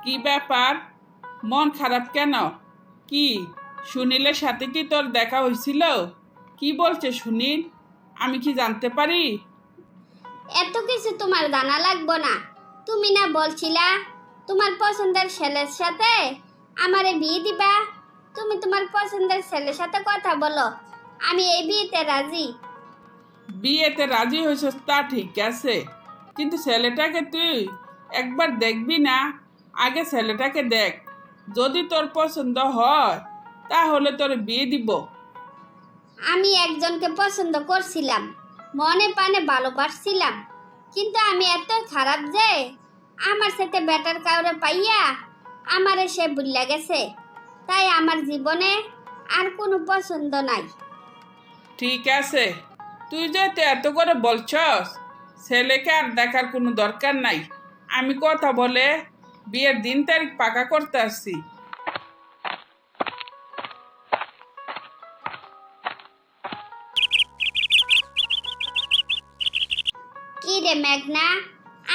কি ব্যাপার? মন খারাপ কেন? কি সুনীলের সাথে কি তোর দেখা হয়েছিল? কি বলছে সুনীল? আমি কি জানতে পারি? এত কিছু তোমার জানা লাগবো না। তুমি না বলছিলা তোমার পছন্দের ছেলের সাথে আমারে বিয়ে দিবা। তুমি তোমার পছন্দের ছেলের সাথে কথা বলো, আমি এই বিয়েতে রাজি। বিয়েতে রাজি হয়েছিস তা ঠিক আছে, কিন্তু ছেলেটাকে তুই একবার দেখবি না? আগে ছেলেটাকে দেখ, যদি তোর পছন্দ হয় তাহলে তোর বিয়ে দিব। আমি একজনকে পছন্দ করছিলাম, মনে প্রাণে ভালোবাসছিলাম, কিন্তু আমি এত খারাপ যে আমার সাথে বেটার কাউরে পাইয়া আমারে সে ভুলিয়া গেছে। তাই আমার জীবনে আর কোনো পছন্দ নাই। ঠিক আছে, তুই যেহেতু এত করে বলছস, ছেলেকে আর দেখার কোনো দরকার নাই। আমি কথা বলে বিয়ের দিন তারিখ পাকা করতে আসছি। কি রে মেঘনা,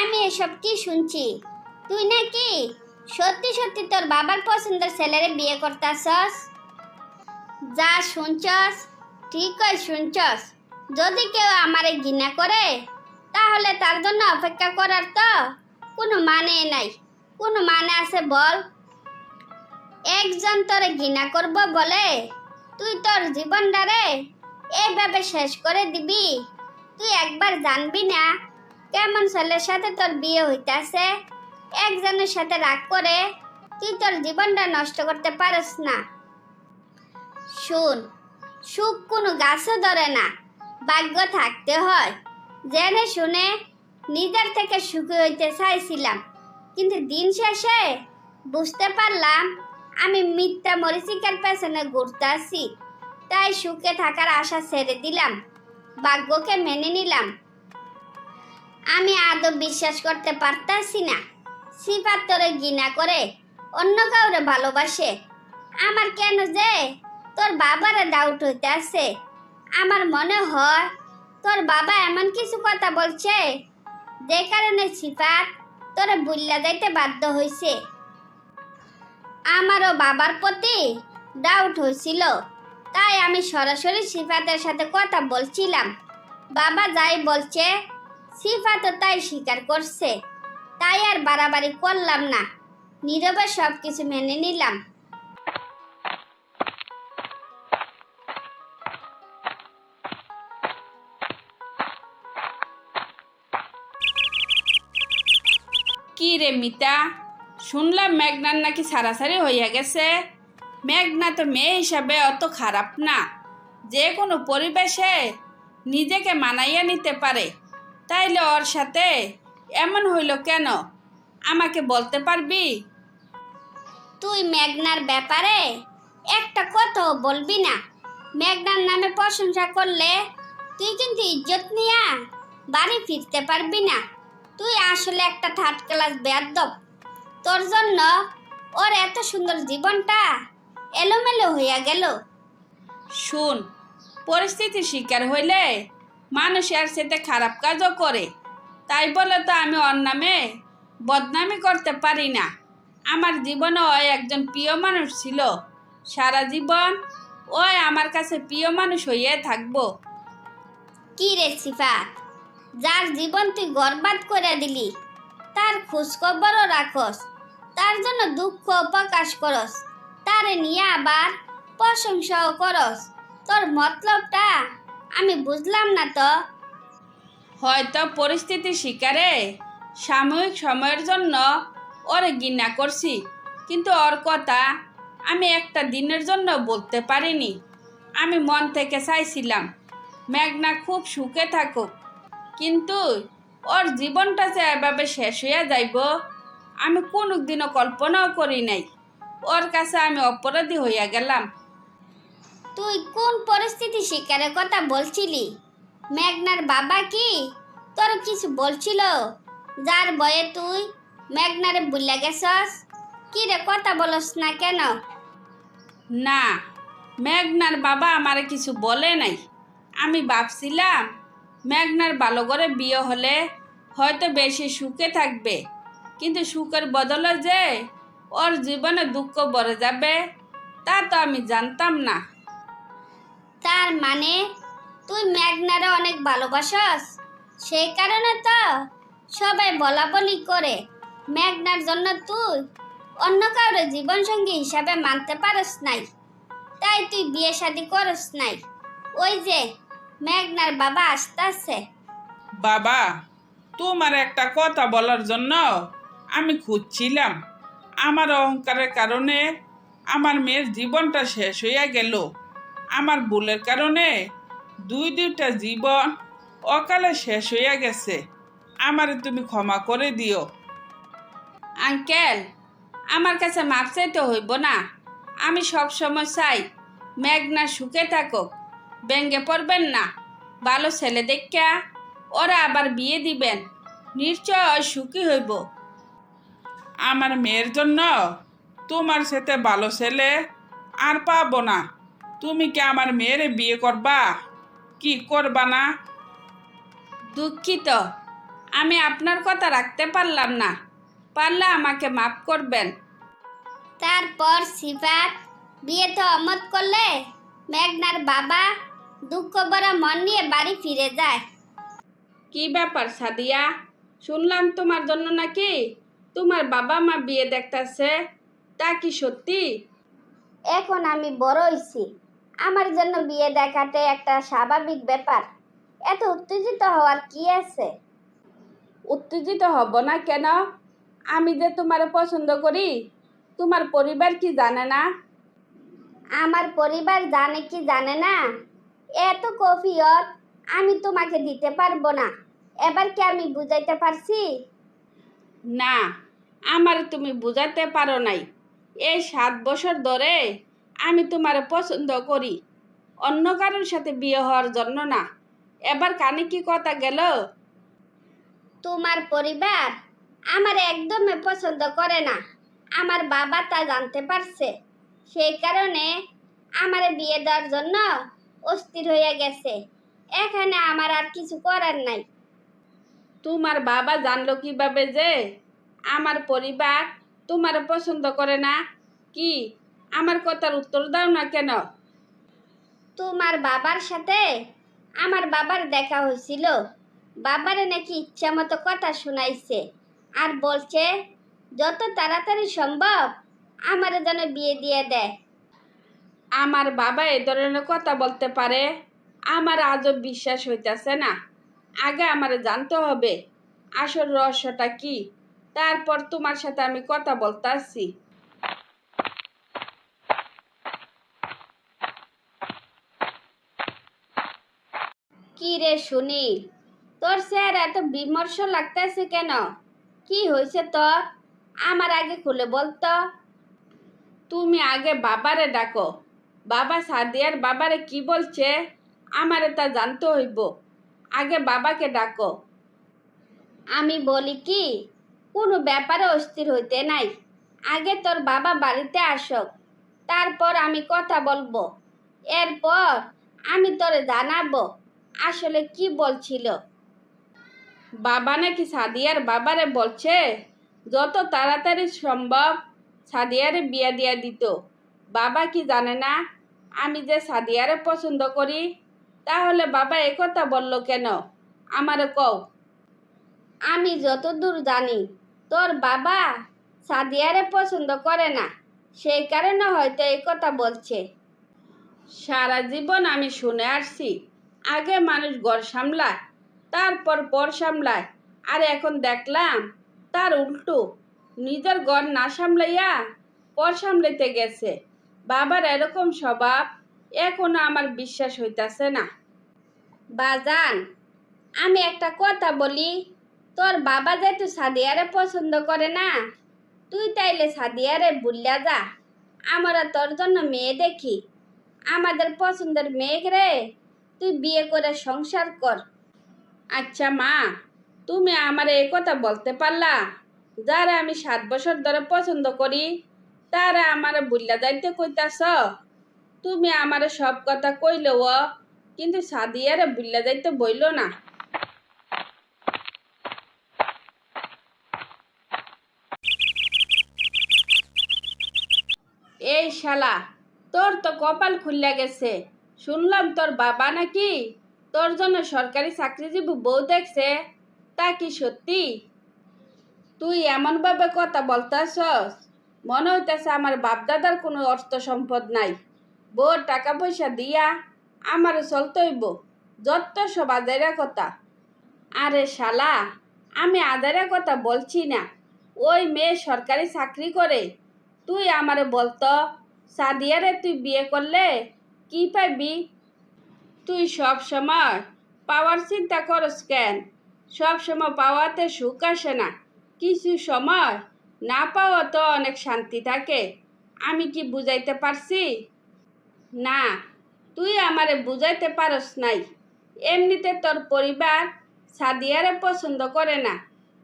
আমি এসব কি শুনছি? তুই নাকি সত্যি সত্যি তোর বাবার পছন্দের ছেলেরে বিয়ে করতাছস? যা শুনছস ঠিকই শুনছস। যদি কেউ আমারে ঘৃণা করে তাহলে তার জন্য অপেক্ষা করার তো কোনো মানে নাই। কোনো মানে আছে বল? একজন তোরে ঘৃণা করব বলে তুই তোর জীবনটারে এইভাবে শেষ করে দিবি? তুই একবার জানবি না কেমন ছেলের সাথে তোর বিয়ে হইতাছে? একজনের সাথে রাগ করে তুই তোর জীবনটা নষ্ট করতে পারিস না। শুন, সুখ কোনো গাছও ধরে না, ভাগ্য থাকতে হয়। জেনে শুনে নিজের থেকে সুখী হইতে চাইছিলাম, কিন্তু দিন শেষে বুঝতে পারলাম আমি মিথ্যা মরিচিকার পেছনে ঘুরতাছি। তাই সুখে থাকার আশা ছেড়ে দিলাম, ভাগ্যকে মেনে নিলাম। আমি আদৌ বিশ্বাস করতে পারতাছি না সিফাত তোরে ঘৃণা করে অন্য কাউরে ভালোবাসে। আমার কেন যে তোর বাবারে ডাউট হইতে আছে। আমার মনে হয় তোর বাবা এমন কিছু কথা বলছে যে কারণে সিফাত তোরে ভুলিয়া যাইতে বাধ্য হইছে। আমারও বাবার প্রতি ডাউট হয়েছিল, তাই আমি সরাসরি সিফাতের সাথে কথা বলছিলাম। বাবা যাই বলছে সিফাতও তাই স্বীকার করছে। তাই আর বাড়াবাড়ি করলাম না, নীরবে সব কিছু মেনে নিলাম। কি রে মিতা, শুনলাম মেঘনার নাকি সারাসারি হইয়া গেছে। মেঘনা তো মেয়ে হিসাবে অত খারাপ না, যে কোনো পরিবেশে নিজেকে মানাইয়া নিতে পারে। তাইলে ওর সাথে এমন হইল কেন? আমাকে বলতে পারবি? তুই মেঘনার ব্যাপারে একটা কথাও বলবি না। মেঘনার নামে প্রশংসা করলে তুই কিন্তু ইজ্জত নিয়া বাড়ি ফিরতে পারবি না। তুই আসলে একটা থার্ড ক্লাস বেয়াদব। তোর জন্য ওর এত সুন্দর জীবনটা এলোমেলো হইয়া গেল। শুন, পরিস্থিতির শিকার হইলে মানুষ এর সাথে খারাপ কাজও করে। তাই বলে তো আমি ওর নামে বদনামি করতে পারি না। আমার জীবনে ওই একজন প্রিয় মানুষ ছিল, সারা জীবন ওই আমার কাছে প্রিয় মানুষ হইয়া থাকবো। কি রে সিফাত, যার জীবন তুই বরবাদ করে দিলি তার খোঁজ খবরও রাখস, তার জন্য দুঃখ প্রকাশ করস, তারে নিয়ে আবার প্রশংসাও করস। তোর মতলবটা আমি বুঝলাম না তো। হয়তো পরিস্থিতির শিকারে সাময়িক সময়ের জন্য ওরে ঘৃণা করছি, কিন্তু ওর কথা আমি একটা দিনের জন্য বলতে পারিনি। আমি মন থেকে চাইছিলাম মেঘনা খুব সুখে থাকুক, কিন্তু ওর জীবনটা যে এভাবে শেষ হইয়া যাইব আমি কোনোদিনও কল্পনাও করি নাই। ওর কাছে আমি অপরাধী হইয়া গেলাম। তুই কোন পরিস্থিতি শিকারের কথা বলছিলি? মেঘনার বাবা কি তোর কিছু বলছিল যার ভয়ে তুই মেঘনারে ভুলে গেছস? কি রে কথা বলস না কেন? না, মেঘনার বাবা আমারে কিছু বলে নাই। আমি ভাবছিলাম মেঘনার ভালো করে বিয়ে হলে হয়তো বেশি সুখে থাকবে, কিন্তু সুখের বদলে যে ওর জীবনে দুঃখ ভরে যাবে তা তো আমি জানতাম না। তার মানে তুই মেঘনারে অনেক ভালোবাসস, সেই কারণে তো সবাই বলা বলি করে মেঘনার জন্য তুই অন্য কারো জীবন সঙ্গী হিসাবে মানতে পারস নাই, তাই তুই বিয়ে শাদী করস নাই। ওই যে মেঘনার বাবা আসতেছে। বাবা, তোমার একটা কথা বলার জন্য আমি খুঁজছিলাম। আমার অহংকারের কারণে আমার মেয়ের জীবনটা শেষ হইয়া গেল। আমার ভুলের কারণে দুইটা জীবন অকালে শেষ হইয়া গেছে। আমারে তুমি ক্ষমা করে দিও। আঙ্কেল, আমার কাছে মাপ চাইতে হইব না। আমি সব সময় চাই মেঘনা সুখে থাকুক, ব্যঙ্গে পড়বেন না। ভালো ছেলে দেখা ওরা আবার বিয়ে দিবেন, নিশ্চয় সুখী হইব। আমার মেয়ের জন্য তোমার সাথে ভালো ছেলে আর পাবো না। তুমি কি আমার মেয়েরে বিয়ে করবা কি করবা না? দুঃখিত, আমি আপনার কথা রাখতে পারলাম না। পারলে আমাকে মাফ করবেন। তারপর সিফাত বিয়েতে অমত করলে মেঘনার বাবা দুঃখ ভরা মন নিয়ে বাড়ি ফিরে যায়। কি ব্যাপার সাদিয়া, শুনলাম তোমার জন্য নাকি তোমার বাবা মা বিয়ে দেখতেছে, তা কি সত্যি? এখন আমি বড় হইছি, আমার জন্য বিয়ে দেখাতে একটা স্বাভাবিক ব্যাপার। এত উত্তেজিত হওয়ার কি আছে? উত্তেজিত হব না কেন? আমি যে তোমার পছন্দ করি, তোমার পরিবার কি জানে না? আমার পরিবার জানে কি জানে না, এত কফিয়ত আমি তোমাকে দিতে পারবো না। এবার কি আমি বুঝাইতে পারছি? না, আমার তুমি বুঝাতে পারো নাই। এই 7 বছর ধরে আমি তোমার পছন্দ করি, অন্য কারোর সাথে বিয়ে হওয়ার জন্য না। এবার কানে কি কথা গেল? তোমার পরিবার আমার একদমই পছন্দ করে না, আমার বাবা তা জানতে পারছে। সেই কারণে আমারে বিয়ে দেওয়ার জন্য অস্থির হয়ে গেছে। এখানে আমার আর কিছু করার নাই। তোমার বাবা জানলো কিভাবে যে আমার পরিবার তোমার পছন্দ করে না? কি, আমার কথার উত্তর দাও না কেন? তোমার বাবার সাথে আমার বাবার দেখা হয়েছিল, বাবারে নাকি ইচ্ছা মতো কথা শোনাইছে আর বলছে যত তাড়াতাড়ি সম্ভব আমার যেন বিয়ে দিয়ে দেয়। আমার বাবা এ ধরনের কথা বলতে পারে? আমার আজও বিশ্বাস হইতেছে না। আগে আমার জানতে হবে আসল রহস্যটা কি, তারপর তোমার সাথে আমি কথা বলতে আসছি। কি রে সুনীল, তোর স্যার এত বিমর্ষ লাগতেছে কেন? কি হয়েছে তোর? আমার আগে খুলে বলতো। তুমি আগে বাবারে ডাকো। বাবা সাদিয়ার বাবারে কি বলছে আমারে তা জানতে হইব। আগে বাবাকে ডাকো। আমি বলি কি, কোনো ব্যাপারে অস্থির হইতে নাই। আগে তোর বাবা বাড়িতে আসুক, তারপর আমি কথা বলবো। এরপর আমি তোরে জানাবো আসলে কি বলছিল। বাবা নাকি সাদিয়ার বাবারে বলছে যত তাড়াতাড়ি সম্ভব সাদিয়ারে বিয়া দিয়া দিত। বাবা কি জানে না আমি যে সাদিয়ারে পছন্দ করি? তাহলে বাবা একথা বললো কেন আমারে কও। আমি যতদূর জানি তোর বাবা সাদিয়ারে পছন্দ করে না, সেই কারণে হয়তো এই কথা বলছে। সারা জীবন আমি শুনে আসছি আগে মানুষ ঘর সামলায়, তারপর পর সামলায়। আর এখন দেখলাম তার উল্টো, নিজের ঘর না সামলাইয়া পর সামলাইতে গেছে। বাবার এরকম স্বভাব এখনো আমার বিশ্বাস হইতাছে না। বাজান, আমি একটা কথা বলি, তোর বাবা যেহেতু সাদিয়ারে পছন্দ করে না, তুই তাইলে সাদিয়ারে ভুলিয়া যা। আমরা তোর জন্য মেয়ে দেখি, আমাদের পছন্দের মেয়ে রে তুই বিয়ে করে সংসার কর। আচ্ছা মা, তুমি আমার এই কথা বলতে পারলা? যারা আমি 7 বছর ধরে পছন্দ করি তারা আমার ভুল্লা যাইতে কইতাছ? তুমি আমার সব কথা কইলেও কিন্তু সাদিয়ারে ভুল্লা যাইতে বইল না। এই শালা, তোর তো কপাল খুললে গেছে। শুনলাম তোর বাবা নাকি তোর জন্য সরকারি চাকরিজীবী বউ দেখছে। তা কি সত্যি? তুই এমনভাবে কথা বলতাছস, মনে হইতেছে আমার বাপদাদার কোনো অর্থ সম্পদ নাই। বউর টাকা পয়সা দিয়া আমারও চলতে হইব। যত সব আদায়রা কথা। আরে শালা, আমি আদায়রা কথা বলছি না। ওই মেয়ে সরকারি চাকরি করে। তুই আমারে বলতো, সাদিয়ারে তুই বিয়ে করলে কি পাবি? তুই সব সময় পাওয়ার চিন্তা করস কেন? সব সময় পাওয়াতে সুখ আসে না, কিছু সময় না পাওয়া তো অনেক শান্তি থাকে। আমি কি বুঝাইতে পারছি? না, তুই আমারে বুঝাইতে পারস নাই। এমনিতে তোর পরিবার সাদিয়ারে পছন্দ করে না।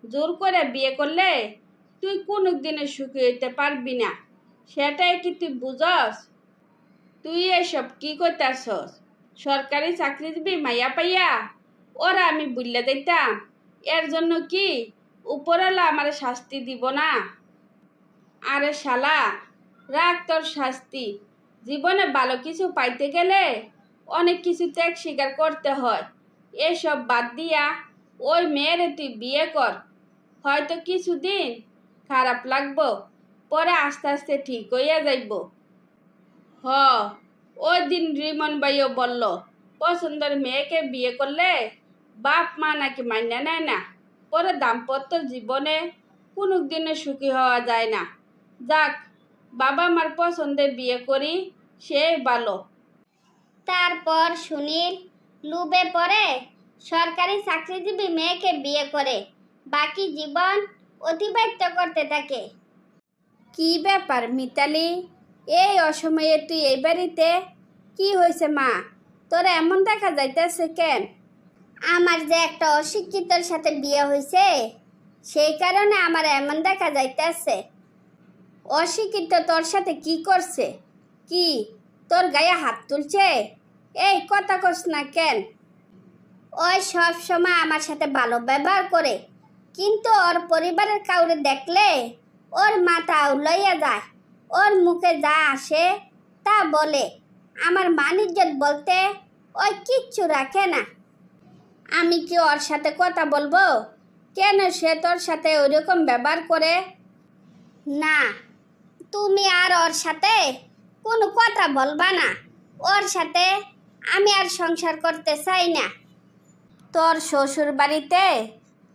জোর করে বিয়ে করলে তুই কোনো দিনে সুখী হইতে পারবি না। সেটাই কি তুই বুঝস? তুই এসব কি করতেছস? সরকারি চাকরিজীবী মাইয়া পাইয়া ওরা আমি বুঝলে দিতাম। এর জন্য কি উপরওয়ালা আমার শাস্তি দিব না? আরে শালা, রাখ তোর শাস্তি। জীবনে ভালো কিছু পাইতে গেলে অনেক কিছু ত্যাগ স্বীকার করতে হয়। এসব বাদ দিয়া ওই মেয়েরে তুই বিয়ে কর। হয়তো কিছুদিন খারাপ লাগবো, পরে আস্তে আস্তে ঠিক হইয়া যাইব। হ, ওই দিন রিমন ভাইও বলল, পছন্দের মেয়েকে বিয়ে করলে বাপ মা নাকি মান্য নেয় না। পরে দাম্পত্য জীবনে কোনো দিনে সুখী হওয়া যায় না। যাক, বাবা মার পছন্দে বিয়ে করি, সে ভালো। তারপর সুনীল লুবে পড়ে সরকারি চাকরিজীবী মেয়েকে বিয়ে করে বাকি জীবন অতিবাহিত করতে থাকে। কি ব্যাপার মিতালি, এই অসময়ে তুই এই বাড়িতে? কি হয়েছে মা, তোর এমন দেখা যাইতেছে কেন? আমার যে একটা অশিক্ষিতর সাথে বিয়ে হয়েছে, সেই কারণে আমার এমন দেখা যাইতেছে। অশিক্ষিত তোর সাথে কি করছে? কি তোর গায়ে হাত তুলছে? এই কথা কস না কেন? ওই সব সময় আমার সাথে ভালো ব্যবহার করে, কিন্তু ওর পরিবারের কাউরে দেখলে ওর মাথা উলাইয়া যায়। ওর মুখে যা আসে তা বলে। আমার মান ইজ্জত বলতে ওই কিচ্ছু রাখে না। আমি কি ওর সাথে কথা বলবো? কেন সে তোর সাথে ওইরকম ব্যবহার করে? না, তুমি আর ওর সাথে কোনো কথা বলবা না। ওর সাথে আমি আর সংসার করতে চাই না। তোর শ্বশুর বাড়িতে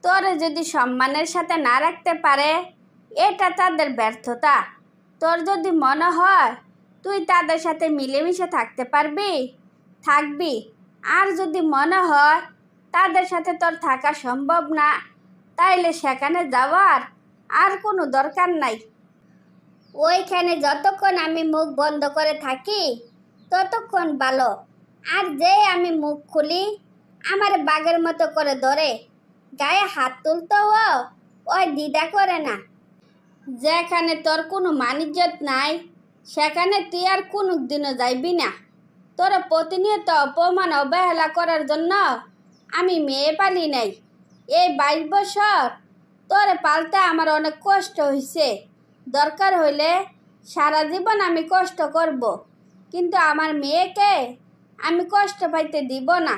তোর যদি সম্মানের সাথে না রাখতে পারে, এটা তাদের ব্যর্থতা। তোর যদি মনে হয় তুই তাদের সাথে মিলেমিশে থাকতে পারবি, থাকবি। আর যদি মনে হয় তাদের সাথে তোর থাকা সম্ভব না, তাইলে সেখানে যাওয়ার আর কোনো দরকার নাই। ওইখানে যতক্ষণ আমি মুখ বন্ধ করে থাকি ততক্ষণ ভালো। আর যে আমি মুখ খুলি আমার বাঘের মতো করে ধরে, গায়ে হাত তুলতেও ওই দ্বিধা করে না। যেখানে তোর কোনো মানিজ্যত নাই, সেখানে তুই আর কোনো দিনও যাইবি না। তোর প্রতিনিয়ত অপমান অবহেলা করার জন্য আমি মেয়ে পালি নাই। এই 22 বছর তোর পালতে আমার অনেক কষ্ট হয়েছে। দরকার হইলে সারা জীবন আমি কষ্ট করব, কিন্তু আমার মেয়েকে আমি কষ্ট পাইতে দিব না।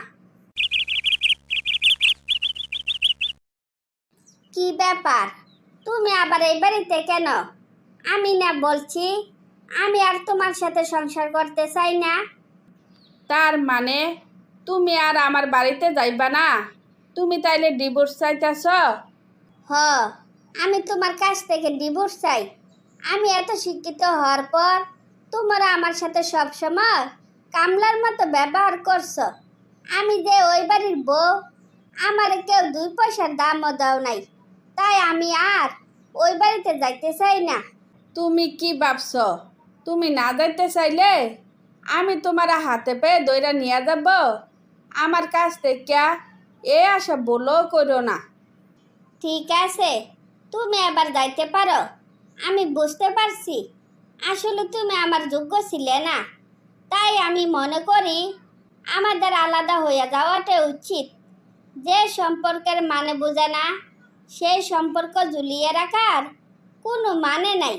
কি ব্যাপার, তুমি আবার এই বাড়িতে কেন? আমি না বলছি আমি আর তোমার সাথে সংসার করতে চাই না। তার মানে তুমি আর আমার বাড়িতে যাইবা না? তুমি তাইলে ডিভোর্স চাইতেছ? হ, আমি তোমার কাছ থেকে ডিভোর্স চাই। আমি এত শিক্ষিত হওয়ার পর তোমরা আমার সাথে সব সময় কামলার মতো ব্যবহার করছো। আমি যে ওই বাড়ির বউ, আমার কেউ 2 পয়সার দামও দাও নাই। তাই আমি আর ওই বাড়িতে যাইতে চাই না। তুমি কি ভাবছ? তুমি না যাইতে চাইলে আমি তোমার হাতে পেয়ে দইরা নিয়ে যাব? আমার কাছ থেকে এ আশা বলো করো না। ঠিক আছে, তুমি আবার যাইতে পারো। আমি বুঝতে পারছি আসলে তুমি আমার যোগ্য ছিলে না। তাই আমি মনে করি আমাদের আলাদা হয়ে যাওয়াটা উচিত। যে সম্পর্কের মানে বোঝে না সেই সম্পর্ক ঝুলিয়ে রাখার কোনো মানে নাই।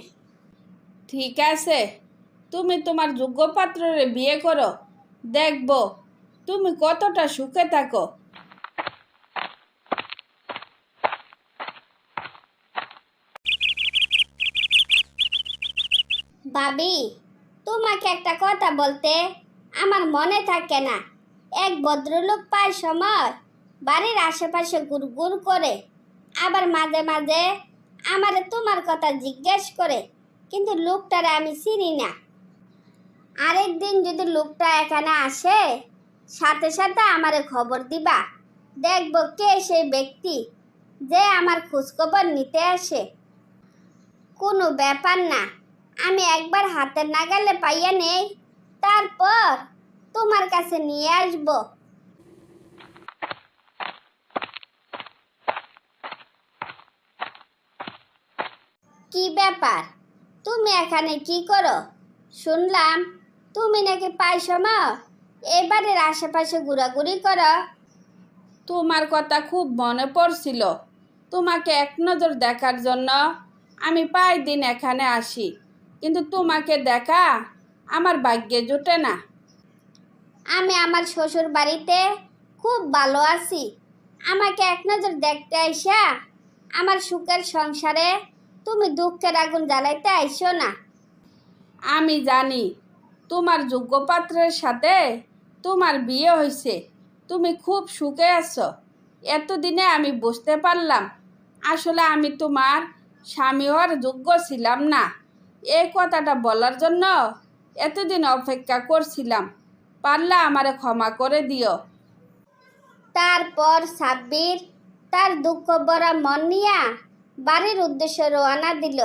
ঠিক আছে, তুমি তোমার যোগ্য পাত্ররে বিয়ে করো, দেখব তুমি কতটা সুখে থাকো। ভাবি, তোমাকে একটা কথা বলতে আমার মনে থাকে না। এক ভদ্রলোক প্রায় সময় বাড়ির আশেপাশে ঘুরঘুর করে, আবার মাঝে মাঝে আমারে তোমার কথা জিজ্ঞেস করে, কিন্তু লোকটারে আমি চিনি না। আরেকদিন যদি লোকটা এখানে আসে, সাথে সাথে আমারে খবর দিবা, দেখব কে সেই ব্যক্তি যে আমার খোঁজখবর নিতে আসে। কোনো ব্যাপার না, আমি একবার হাতের নাগালে পাইয়া নেই, তারপর তোমার কাছে নিয়ে আসব। কি ব্যাপার, তুমি এখানে কি করো? শুনলাম তুমি নাকি পাই সময় এবারের আশেপাশে ঘোরাঘুরি করো। তোমার কথা খুব মনে পড়ছিল, তোমাকে এক নজর দেখার জন্য আমি প্রায় দিন এখানে আসি, কিন্তু তোমাকে দেখা আমার ভাগ্যে জোটে না। আমি আমার শ্বশুর বাড়িতে খুব ভালো আছি, আমাকে এক নজর দেখতে আইসা আমার সুখের সংসারে তুমি দুঃখের আগুন জ্বালাইতে আইসো না। আমি জানি তোমার যোগ্য পাত্রের সাথে তোমার বিয়ে হয়েছে, তুমি খুব সুখে আছো। এতদিনে আমি বুঝতে পারলাম আসলে আমি তোমার স্বামী হওয়ার যোগ্য ছিলাম না। এই কথাটা বলার জন্য এতদিন অপেক্ষা করছিলাম, পারলে আমারে ক্ষমা করে দিও। তারপর সাব্বির তার দুঃখ ভরা মন নিয়া বাড়ির উদ্দেশ্যে রওনা দিল।